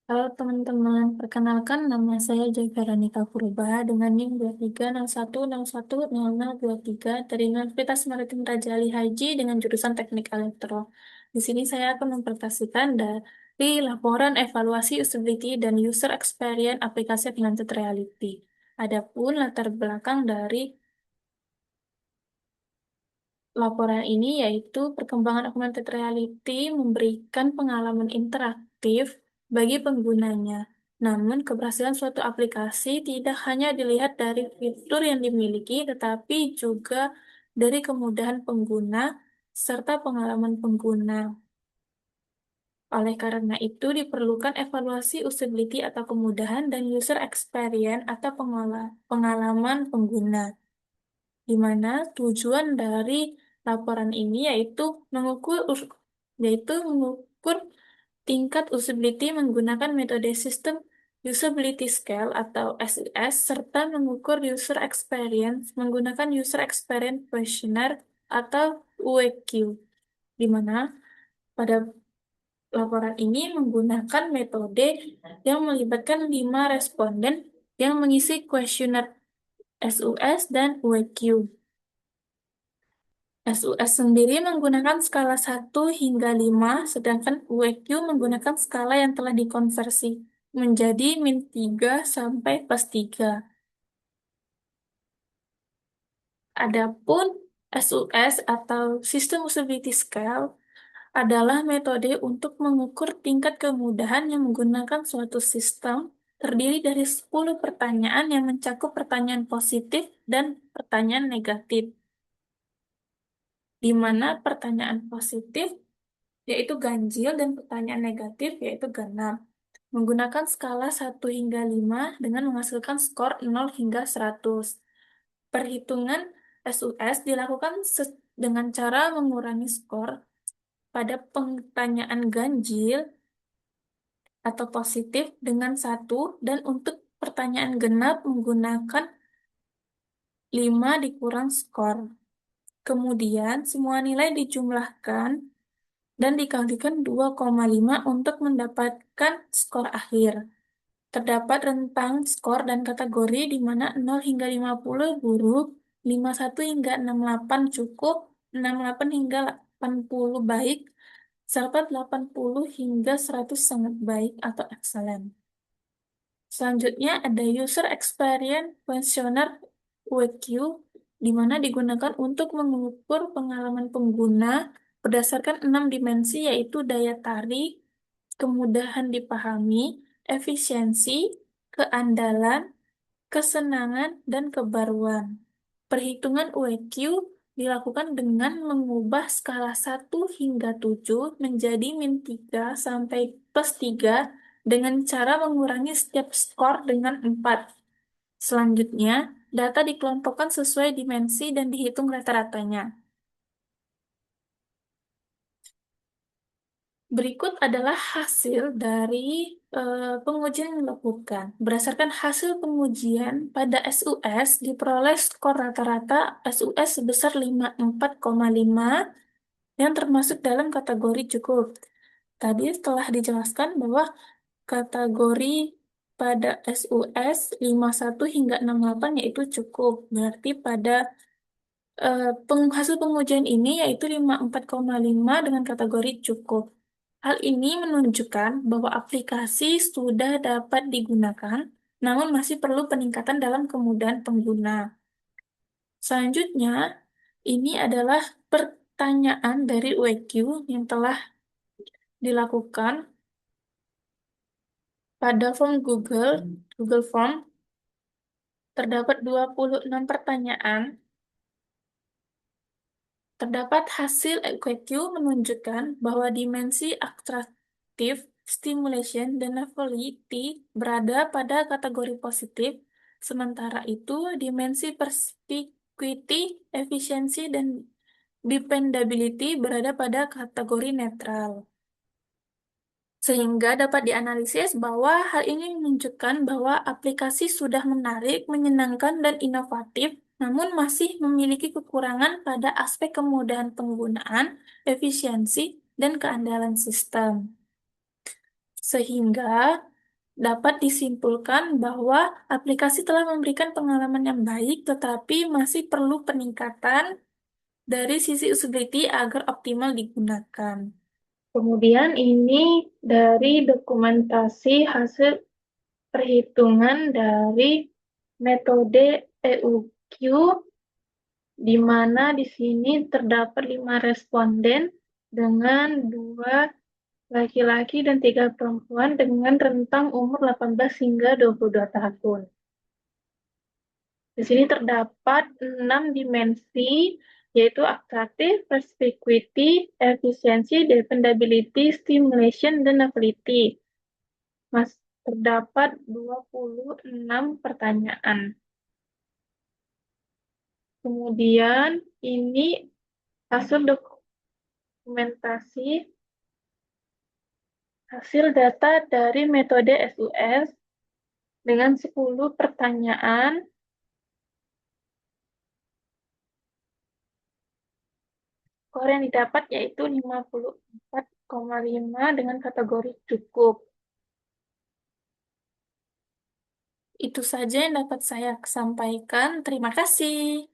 Halo teman-teman, perkenalkan nama saya Joy Veronica Purba dengan NIM 2301010023 dari Universitas Maritim Raja Ali Haji dengan jurusan Teknik Elektro. Di sini saya akan mempresentasikan dari laporan evaluasi usability dan user experience aplikasi augmented reality. Adapun latar belakang dari laporan ini yaitu perkembangan augmented reality memberikan pengalaman interaktif bagi penggunanya. Namun, keberhasilan suatu aplikasi tidak hanya dilihat dari fitur yang dimiliki, tetapi juga dari kemudahan pengguna serta pengalaman pengguna. Oleh karena itu, diperlukan evaluasi usability atau kemudahan dan user experience atau pengalaman pengguna, di mana tujuan dari laporan ini yaitu mengukur tingkat usability menggunakan metode sistem usability scale atau SUS serta mengukur user experience menggunakan user experience questionnaire atau UEQ, di mana pada laporan ini menggunakan metode yang melibatkan 5 responden yang mengisi kuesioner SUS dan UEQ. SUS sendiri menggunakan skala 1 hingga 5, sedangkan UEQ menggunakan skala yang telah dikonversi menjadi -3 sampai +3. Adapun SUS atau System Usability Scale adalah metode untuk mengukur tingkat kemudahan yang menggunakan suatu sistem terdiri dari 10 pertanyaan yang mencakup pertanyaan positif dan pertanyaan negatif, di mana pertanyaan positif yaitu ganjil dan pertanyaan negatif yaitu genap. Menggunakan skala 1 hingga 5 dengan menghasilkan skor 0 hingga 100. Perhitungan SUS dilakukan dengan cara mengurangi skor pada pertanyaan ganjil atau positif dengan 1 dan untuk pertanyaan genap menggunakan 5 dikurang skor. Kemudian semua nilai dijumlahkan dan dikalikan 2,5 untuk mendapatkan skor akhir. Terdapat rentang skor dan kategori di mana 0 hingga 50 buruk, 51 hingga 68 cukup, 68 hingga 80 baik, serta 80 hingga 100 sangat baik atau excellent. Selanjutnya ada User Experience Questionnaire UEQ, di mana digunakan untuk mengukur pengalaman pengguna berdasarkan 6 dimensi yaitu daya tarik, kemudahan dipahami, efisiensi, keandalan, kesenangan, dan kebaruan. Perhitungan UEQ dilakukan dengan mengubah skala 1 hingga 7 menjadi -3 sampai +3 dengan cara mengurangi setiap skor dengan 4. Selanjutnya, data dikelompokkan sesuai dimensi dan dihitung rata-ratanya. Berikut adalah hasil dari pengujian yang dilakukan. Berdasarkan hasil pengujian pada SUS, diperoleh skor rata-rata SUS sebesar 54,5 yang termasuk dalam kategori cukup. Tadi telah dijelaskan bahwa kategori pada SUS 51 hingga 68 yaitu cukup. Berarti pada hasil pengujian ini yaitu 54,5 dengan kategori cukup. Hal ini menunjukkan bahwa aplikasi sudah dapat digunakan, namun masih perlu peningkatan dalam kemudahan pengguna. Selanjutnya, ini adalah pertanyaan dari UEQ yang telah dilakukan pada form Google Form. Terdapat 26 pertanyaan. Terdapat hasil EQQ menunjukkan bahwa dimensi atraktif, stimulation, dan novelty berada pada kategori positif, sementara itu dimensi perspicuity, efisiensi, dan dependability berada pada kategori netral. Sehingga dapat dianalisis bahwa hal ini menunjukkan bahwa aplikasi sudah menarik, menyenangkan, dan inovatif, namun masih memiliki kekurangan pada aspek kemudahan penggunaan, efisiensi, dan keandalan sistem. Sehingga dapat disimpulkan bahwa aplikasi telah memberikan pengalaman yang baik, tetapi masih perlu peningkatan dari sisi usability agar optimal digunakan. Kemudian ini dari dokumentasi hasil perhitungan dari metode EUQ, di mana di sini terdapat 5 responden dengan 2 laki-laki dan 3 perempuan dengan rentang umur 18 hingga 22 tahun. Di sini terdapat 6 dimensi, yaitu attractive, perspicuity, efficiency, dependability, stimulation, dan ability. Mas, terdapat 26 pertanyaan. Kemudian ini hasil dokumentasi hasil data dari metode SUS dengan 10 pertanyaan. Skor yang didapat yaitu 54,5 dengan kategori cukup. Itu saja yang dapat saya sampaikan. Terima kasih.